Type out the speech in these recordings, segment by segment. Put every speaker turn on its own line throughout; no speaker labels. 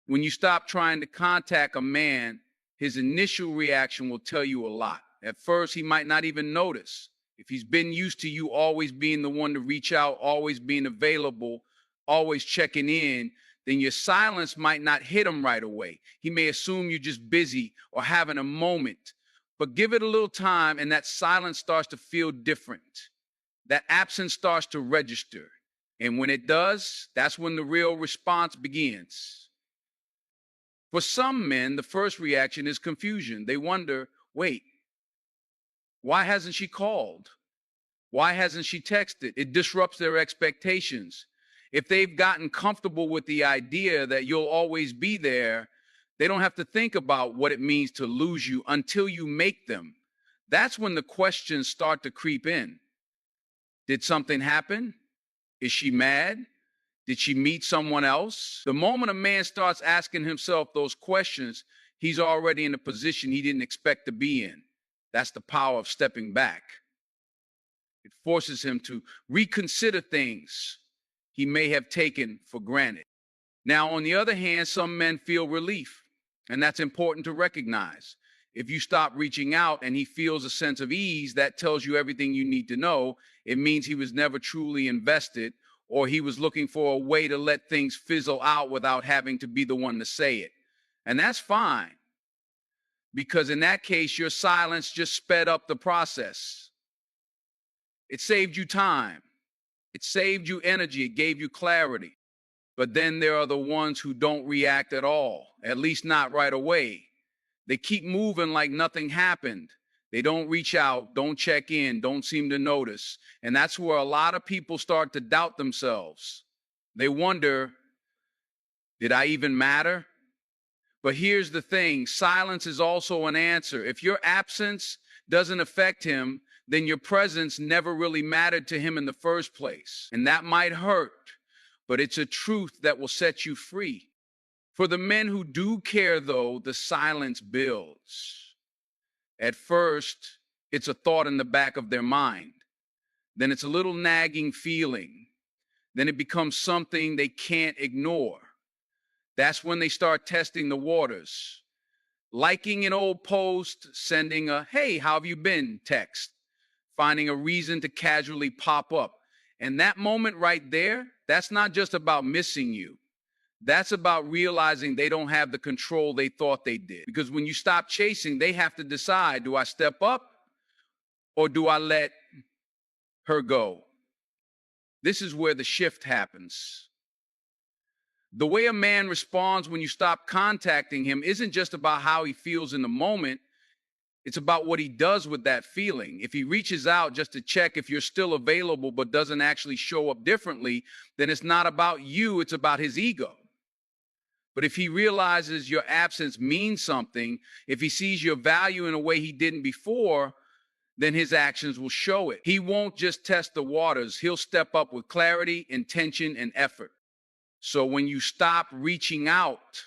When you stop trying to contact a man, his initial reaction will tell you a lot. At first, he might not even notice. If he's been used to you always being the one to reach out, always being available, always checking in, then your silence might not hit him right away. He may assume you're just busy or having a moment. But give it a little time, and that silence starts to feel different. That absence starts to register. And when it does, that's when the real response begins. For some men, the first reaction is confusion. They wonder, wait, why hasn't she called? Why hasn't she texted? It disrupts their expectations. If they've gotten comfortable with the idea that you'll always be there, they don't have to think about what it means to lose you until you make them. That's when the questions start to creep in. Did something happen? Is she mad? Did she meet someone else? The moment a man starts asking himself those questions, he's already in a position he didn't expect to be in. That's the power of stepping back. It forces him to reconsider things he may have taken for granted. Now, on the other hand, some men feel relief, and that's important to recognize. If you stop reaching out and he feels a sense of ease, that tells you everything you need to know. It means he was never truly invested, or he was looking for a way to let things fizzle out without having to be the one to say it. And that's fine, because in that case, your silence just sped up the process. It saved you time. It saved you energy. It gave you clarity. But then there are the ones who don't react at all, at least not right away. They keep moving like nothing happened. They don't reach out, don't check in, don't seem to notice. And that's where a lot of people start to doubt themselves. They wonder, did I even matter? But here's the thing, silence is also an answer. If your absence doesn't affect him, then your presence never really mattered to him in the first place. And that might hurt, but it's a truth that will set you free. For the men who do care, though, the silence builds. At first, it's a thought in the back of their mind. Then it's a little nagging feeling. Then it becomes something they can't ignore. That's when they start testing the waters. Liking an old post, sending a, hey, how have you been text, finding a reason to casually pop up. And that moment right there, that's not just about missing you. That's about realizing they don't have the control they thought they did. Because when you stop chasing, they have to decide, do I step up or do I let her go? This is where the shift happens. The way a man responds when you stop contacting him isn't just about how he feels in the moment. It's about what he does with that feeling. If he reaches out just to check if you're still available but doesn't actually show up differently, then it's not about you, it's about his ego. But if he realizes your absence means something, if he sees your value in a way he didn't before, then his actions will show it. He won't just test the waters. He'll step up with clarity, intention, and effort. So when you stop reaching out,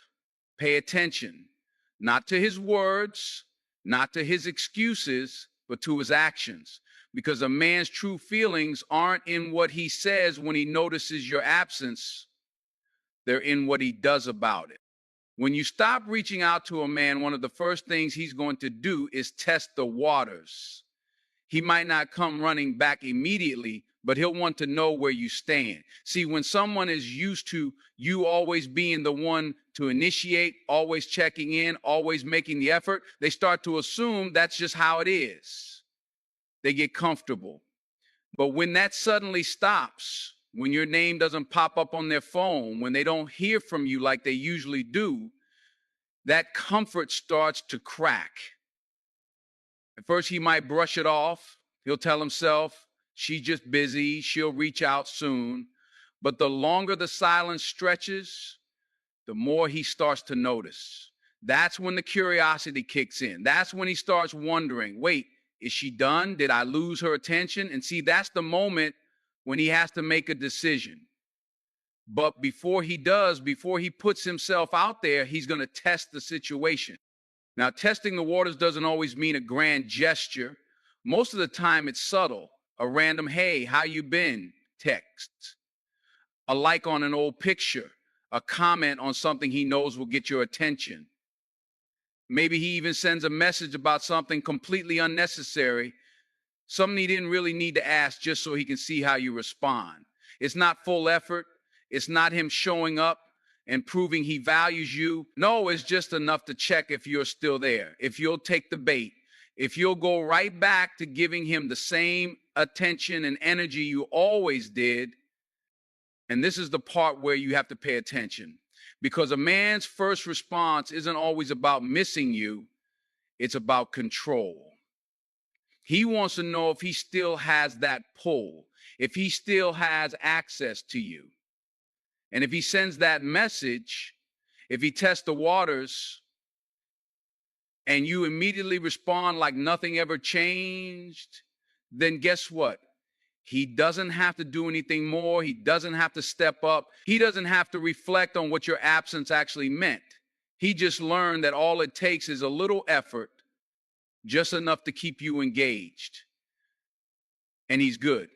pay attention, not to his words, not to his excuses, but to his actions. Because a man's true feelings aren't in what he says when he notices your absence. They're in what he does about it. When you stop reaching out to a man, one of the first things he's going to do is test the waters. He might not come running back immediately, but he'll want to know where you stand. See, when someone is used to you always being the one to initiate, always checking in, always making the effort, they start to assume that's just how it is. They get comfortable. But when that suddenly stops, when your name doesn't pop up on their phone, when they don't hear from you like they usually do, that comfort starts to crack. At first, he might brush it off. He'll tell himself, she's just busy, she'll reach out soon. But the longer the silence stretches, the more he starts to notice. That's when the curiosity kicks in. That's when he starts wondering, wait, is she done? Did I lose her attention? And see, that's the moment when he has to make a decision. But before he does, before he puts himself out there, he's going to test the situation. Now, testing the waters doesn't always mean a grand gesture. Most of the time, it's subtle. A random, hey, how you been? Text. A like on an old picture. a comment on something he knows will get your attention. Maybe he even sends a message about something completely unnecessary, something he didn't really need to ask, just so he can see how you respond. It's not full effort. It's not him showing up and proving he values you. No, it's just enough to check if you're still there, if you'll take the bait, if you'll go right back to giving him the same attention and energy you always did. And this is the part where you have to pay attention, because a man's first response isn't always about missing you. It's about control. He wants to know if he still has that pull, if he still has access to you. And if he sends that message, if he tests the waters and you immediately respond like nothing ever changed, then guess what? He doesn't have to do anything more. He doesn't have to step up. He doesn't have to reflect on what your absence actually meant. He just learned that all it takes is a little effort, just enough to keep you engaged. And he's good.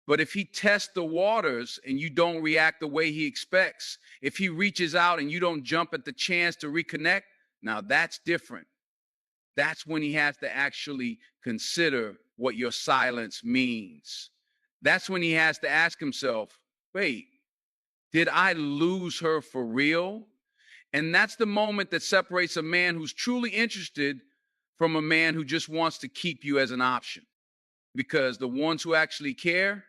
But if he tests the waters and you don't react the way he expects, if he reaches out and you don't jump at the chance to reconnect, now that's different. That's when he has to actually consider what your silence means. That's when he has to ask himself, wait, did I lose her for real? And that's the moment that separates a man who's truly interested from a man who just wants to keep you as an option. Because the ones who actually care,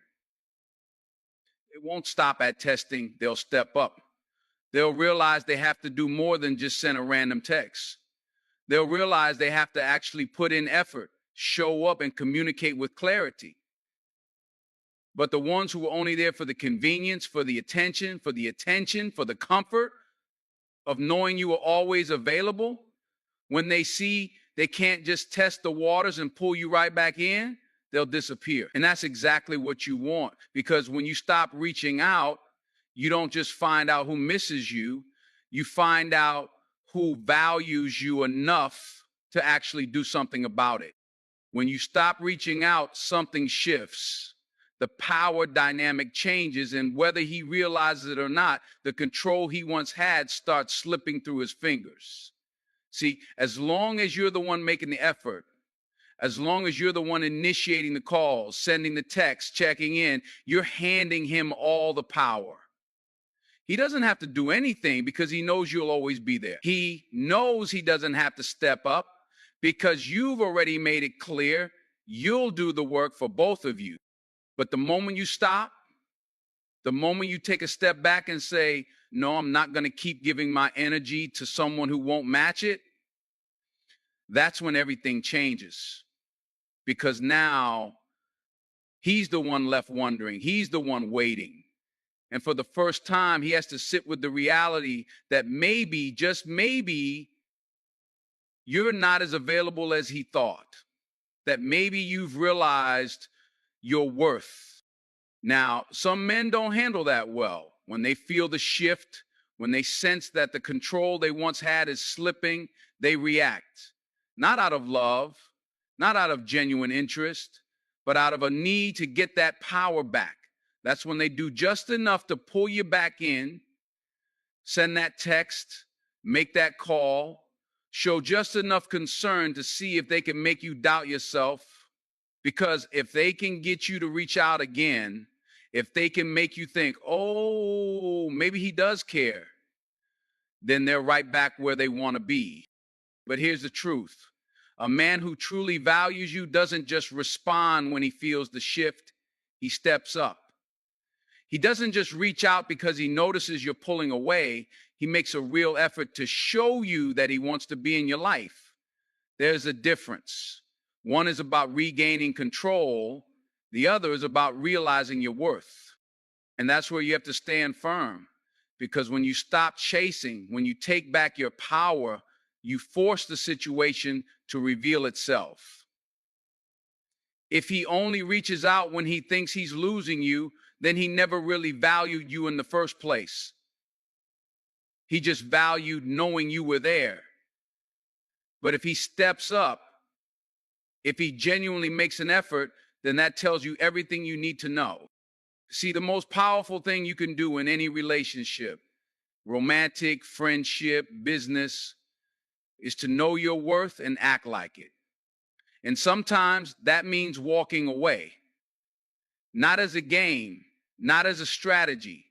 they won't stop at testing. They'll step up. They'll realize they have to do more than just send a random text. They'll realize they have to actually put in effort, show up, and communicate with clarity. But the ones who are only there for the convenience, for the attention, for the comfort of knowing you are always available, when they see they can't just test the waters and pull you right back in, they'll disappear. And that's exactly what you want. Because when you stop reaching out, you don't just find out who misses you, you find out who values you enough to actually do something about it. When you stop reaching out, something shifts. The power dynamic changes, and whether he realizes it or not, the control he once had starts slipping through his fingers. See, as long as you're the one making the effort, as long as you're the one initiating the calls, sending the texts, checking in, you're handing him all the power. He doesn't have to do anything because he knows you'll always be there. He knows he doesn't have to step up because you've already made it clear you'll do the work for both of you. But the moment you stop, the moment you take a step back and say, no, I'm not going to keep giving my energy to someone who won't match it, that's when everything changes. Because now he's the one left wondering. He's the one waiting. And for the first time, he has to sit with the reality that maybe, just maybe, you're not as available as he thought. That maybe you've realized your worth. Now, some men don't handle that well. When they feel the shift, when they sense that the control they once had is slipping, they react. Not out of love, not out of genuine interest, but out of a need to get that power back. That's when they do just enough to pull you back in, send that text, make that call, show just enough concern to see if they can make you doubt yourself. Because if they can get you to reach out again, if they can make you think, oh, maybe he does care, then they're right back where they want to be. But here's the truth. A man who truly values you doesn't just respond when he feels the shift. He steps up. He doesn't just reach out because he notices you're pulling away. He makes a real effort to show you that he wants to be in your life. There's a difference. One is about regaining control. The other is about realizing your worth. And that's where you have to stand firm. Because when you stop chasing, when you take back your power, you force the situation to reveal itself. If he only reaches out when he thinks he's losing you, then he never really valued you in the first place. He just valued knowing you were there. But if he steps up, if he genuinely makes an effort, then that tells you everything you need to know. See, the most powerful thing you can do in any relationship, romantic, friendship, business, is to know your worth and act like it. And sometimes that means walking away, not as a game, not as a strategy,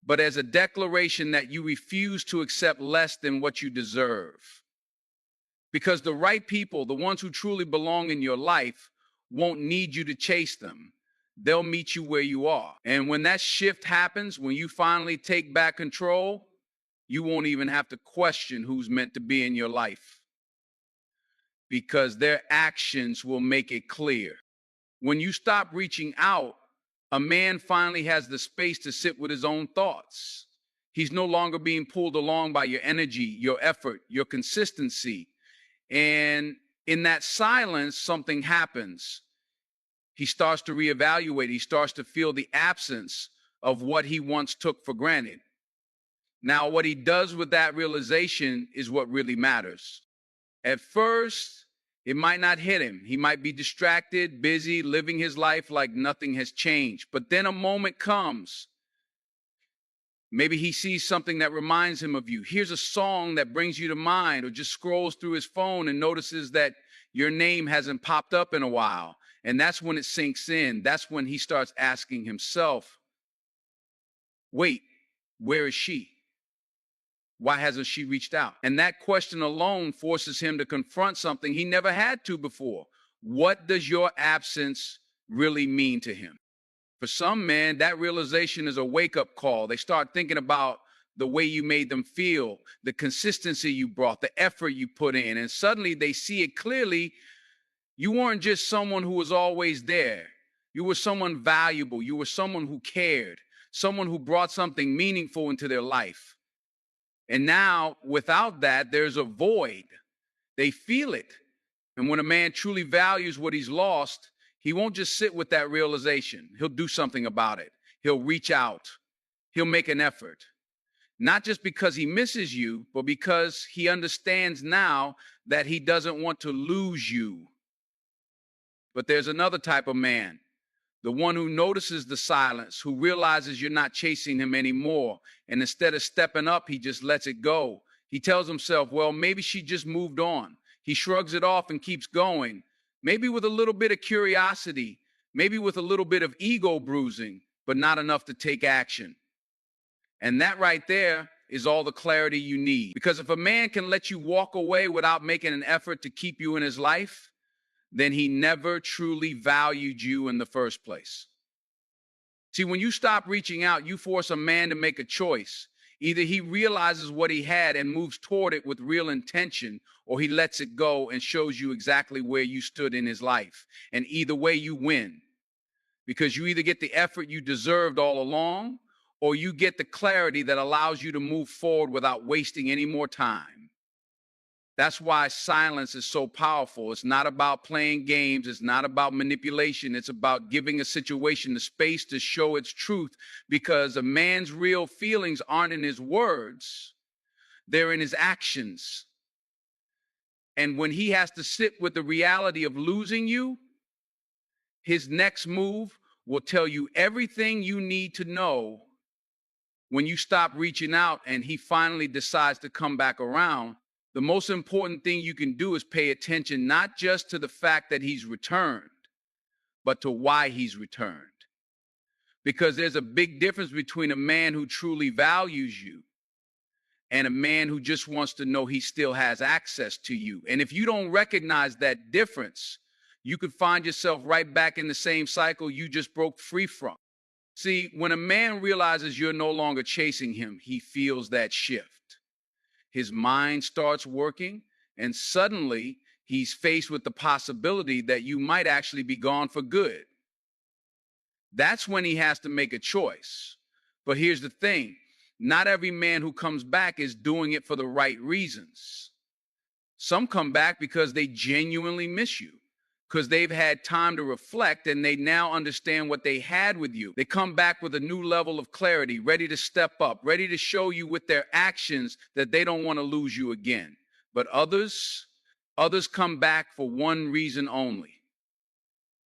but as a declaration that you refuse to accept less than what you deserve. Because the right people, the ones who truly belong in your life, won't need you to chase them. They'll meet you where you are. And when that shift happens, when you finally take back control, you won't even have to question who's meant to be in your life, because their actions will make it clear. When you stop reaching out, a man finally has the space to sit with his own thoughts. He's no longer being pulled along by your energy, your effort, your consistency. And in that silence, something happens. He starts to reevaluate. He starts to feel the absence of what he once took for granted. Now, what he does with that realization is what really matters. At first, it might not hit him. He might be distracted, busy, living his life like nothing has changed. But then a moment comes. Maybe he sees something that reminds him of you. Here's a song that brings you to mind, or just scrolls through his phone and notices that your name hasn't popped up in a while. And that's when it sinks in. That's when he starts asking himself, wait, where is she? Why hasn't she reached out? And that question alone forces him to confront something he never had to before. What does your absence really mean to him? For some men, that realization is a wake-up call. They start thinking about the way you made them feel, the consistency you brought, the effort you put in, and suddenly they see it clearly. You weren't just someone who was always there. You were someone valuable. You were someone who cared, someone who brought something meaningful into their life. And now, without that, there's a void. They feel it. And when a man truly values what he's lost, he won't just sit with that realization. He'll do something about it. He'll reach out. He'll make an effort. Not just because he misses you, but because he understands now that he doesn't want to lose you. But there's another type of man, the one who notices the silence, who realizes you're not chasing him anymore. And instead of stepping up, he just lets it go. He tells himself, well, maybe she just moved on. He shrugs it off and keeps going, maybe with a little bit of curiosity, maybe with a little bit of ego bruising, but not enough to take action. And that right there is all the clarity you need. Because if a man can let you walk away without making an effort to keep you in his life, then he never truly valued you in the first place. See, when you stop reaching out, you force a man to make a choice. Either he realizes what he had and moves toward it with real intention, or he lets it go and shows you exactly where you stood in his life. And either way, you win. Because you either get the effort you deserved all along, or you get the clarity that allows you to move forward without wasting any more time. That's why silence is so powerful. It's not about playing games. It's not about manipulation. It's about giving a situation the space to show its truth, because a man's real feelings aren't in his words. They're in his actions. And when he has to sit with the reality of losing you, his next move will tell you everything you need to know. When you stop reaching out and he finally decides to come back around, the most important thing you can do is pay attention not just to the fact that he's returned, but to why he's returned. Because there's a big difference between a man who truly values you and a man who just wants to know he still has access to you. And if you don't recognize that difference, you could find yourself right back in the same cycle you just broke free from. See, when a man realizes you're no longer chasing him, he feels that shift. His mind starts working, and suddenly he's faced with the possibility that you might actually be gone for good. That's when he has to make a choice. But here's the thing. Not every man who comes back is doing it for the right reasons. Some come back because they genuinely miss you, because they've had time to reflect and they now understand what they had with you. They come back with a new level of clarity, ready to step up, ready to show you with their actions that they don't want to lose you again. But others come back for one reason only: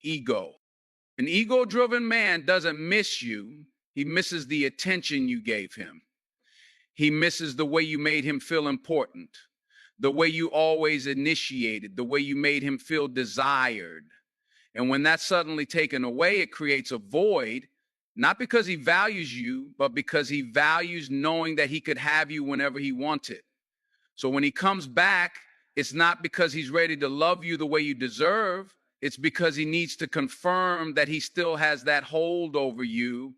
ego. An ego-driven man doesn't miss you. He misses the attention you gave him. He misses the way you made him feel important, the way you always initiated, the way you made him feel desired. And when that's suddenly taken away, it creates a void, not because he values you, but because he values knowing that he could have you whenever he wanted. So when he comes back, it's not because he's ready to love you the way you deserve. It's because he needs to confirm that he still has that hold over you.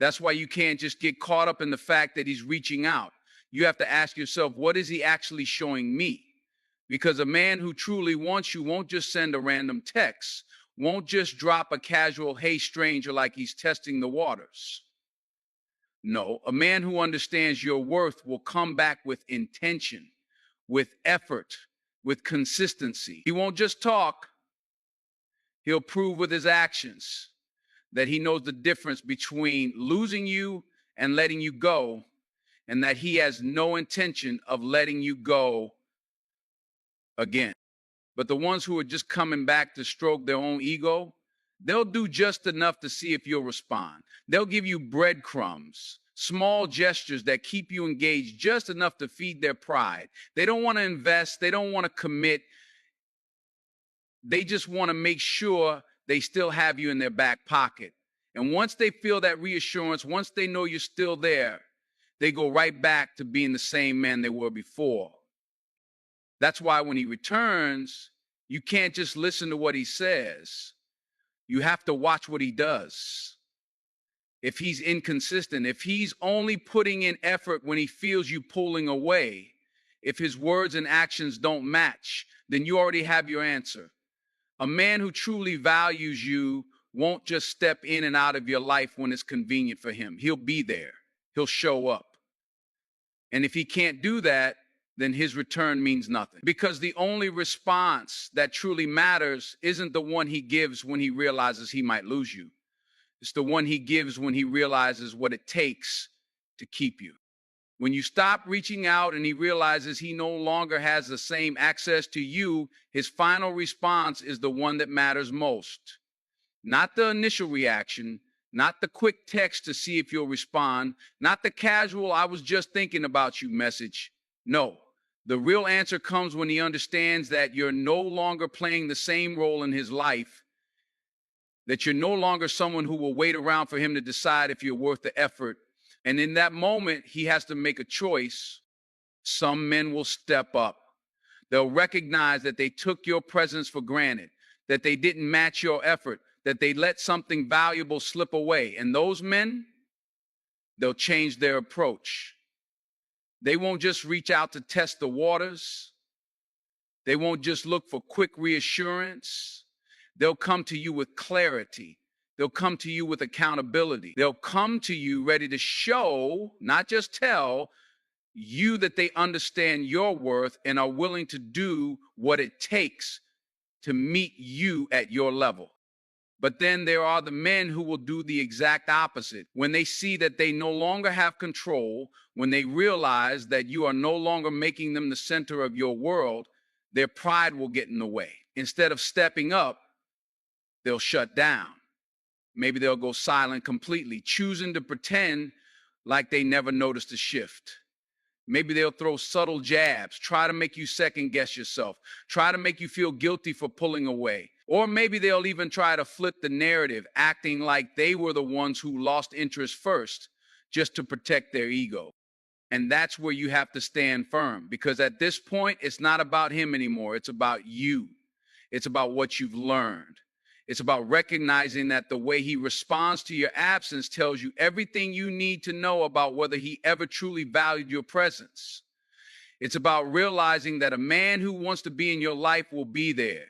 That's why you can't just get caught up in the fact that he's reaching out. You have to ask yourself, what is he actually showing me? Because a man who truly wants you won't just send a random text, won't just drop a casual, hey, stranger, like he's testing the waters. No, a man who understands your worth will come back with intention, with effort, with consistency. He won't just talk, he'll prove with his actions that he knows the difference between losing you and letting you go, and that he has no intention of letting you go again. But the ones who are just coming back to stroke their own ego, they'll do just enough to see if you'll respond. They'll give you breadcrumbs, small gestures that keep you engaged just enough to feed their pride. They don't want to invest. They don't want to commit. They just want to make sure they still have you in their back pocket. And once they feel that reassurance, once they know you're still there, they go right back to being the same man they were before. That's why when he returns, you can't just listen to what he says. You have to watch what he does. If he's inconsistent, if he's only putting in effort when he feels you pulling away, if his words and actions don't match, then you already have your answer. A man who truly values you won't just step in and out of your life when it's convenient for him. He'll be there. He'll show up. And if he can't do that, then his return means nothing. Because the only response that truly matters isn't the one he gives when he realizes he might lose you. It's the one he gives when he realizes what it takes to keep you. When you stop reaching out and he realizes he no longer has the same access to you, his final response is the one that matters most. Not the initial reaction, not the quick text to see if you'll respond, not the casual, I was just thinking about you message. No, the real answer comes when he understands that you're no longer playing the same role in his life, that you're no longer someone who will wait around for him to decide if you're worth the effort. And in that moment, he has to make a choice. Some men will step up. They'll recognize that they took your presence for granted, that they didn't match your effort, that they let something valuable slip away. And those men, they'll change their approach. They won't just reach out to test the waters. They won't just look for quick reassurance. They'll come to you with clarity. They'll come to you with accountability. They'll come to you ready to show, not just tell, you that they understand your worth and are willing to do what it takes to meet you at your level. But then there are the men who will do the exact opposite. When they see that they no longer have control, when they realize that you are no longer making them the center of your world, their pride will get in the way. Instead of stepping up, they'll shut down. Maybe they'll go silent completely, choosing to pretend like they never noticed a shift. Maybe they'll throw subtle jabs, try to make you second guess yourself, try to make you feel guilty for pulling away. Or maybe they'll even try to flip the narrative, acting like they were the ones who lost interest first, just to protect their ego. And that's where you have to stand firm, because at this point, it's not about him anymore. It's about you. It's about what you've learned. It's about recognizing that the way he responds to your absence tells you everything you need to know about whether he ever truly valued your presence. It's about realizing that a man who wants to be in your life will be there.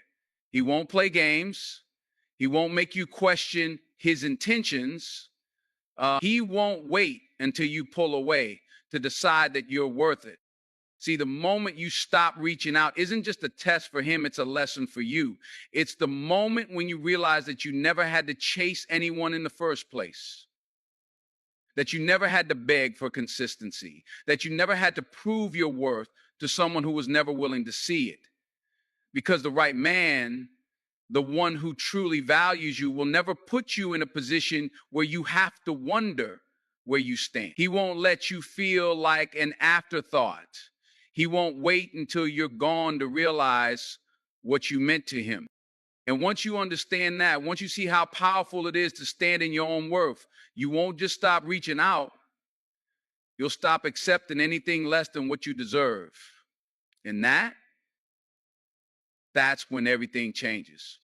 He won't play games. He won't make you question his intentions. He won't wait until you pull away to decide that you're worth it. See, the moment you stop reaching out isn't just a test for him, it's a lesson for you. It's the moment when you realize that you never had to chase anyone in the first place, that you never had to beg for consistency, that you never had to prove your worth to someone who was never willing to see it. Because the right man, the one who truly values you, will never put you in a position where you have to wonder where you stand. He won't let you feel like an afterthought. He won't wait until you're gone to realize what you meant to him. And once you understand that, once you see how powerful it is to stand in your own worth, you won't just stop reaching out. You'll stop accepting anything less than what you deserve. And that's when everything changes.